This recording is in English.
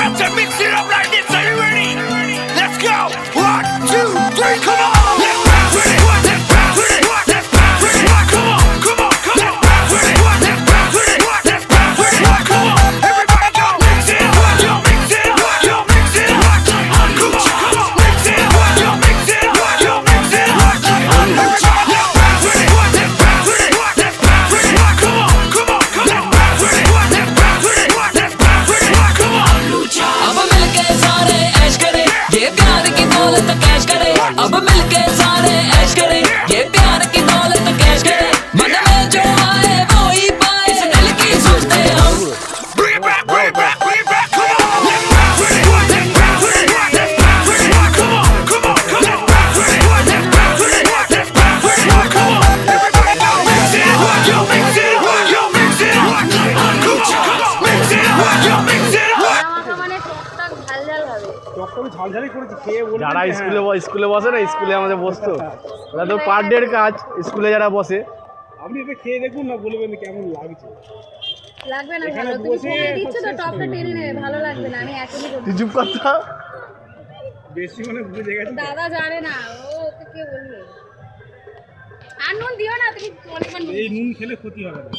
about to mix it up like this. Are you ready? Let's go. 1, 2, 3, come on. Let's bounce with it. Let's bounce with it. Let's bounce with it. Come on, come on, come on. Let's bounce with it. Let's bounce with it. Let's bounce with it. Come on, everybody go. Mix it up. Yo, mix it up. Yo, mix it up. Come on, come on. Mix it up. Yo, mix it up. Yo, mix it up. Everybody, let's bounce with it. Let's bounce with it. Let's bounce with it. Come on, come on, come on. Let's bounce with it. Let's bounce with it. Let's bounce with it. Come on. अब मिलके सारे ऐश करें, ये प्यार की दौलत cash करें। अब मिलके सारे ऐश करें, ये प्यार की दौलत कैश करें। मन में जो आए वो ही पाए, इस दिल की सोचते हम। Bring it back, bring it back, bring it back. Come on, let's bounce with it. Let's bounce with it. Let's bounce with it. Come on, come on, come on. Let's bounce with it. Let's bounce with it. Let's bounce with it. Come on, everybody go. Mix it up. Yo, mix it up. Yo, mix it up. Come on, come on. Mix it up. Yo, mix it up. মাখা মানে টকটক ঝাল ঝাল হবে। টকটকে ঝালঝালি করেছি খেয়ে বলবেন যারা যে হ্যাঁ। স্কুলে বসে না, স্কুলে আমাদের বসতো, ওরা তো পার ডের কাজ। স্কুলে যারা বসে, আপনি এটা খেয়ে দেখুন না, বলবেন কেমন লাগছে। লাগবে না এখানে ভালো, তুমি বসে ফোনে দিচ্ছ তো টপটা টেনে নেবে, ভালো লাগবে না। আমি এখনই করবো। তুই চুপ কথা। বেশি মানে বুঝে গেছে। দাদা জানে না, ওকে কে বলবে। আর নুন দিও না, তুমি অনেকবার নুন এই নুন খেলে ক্ষতি হবে না।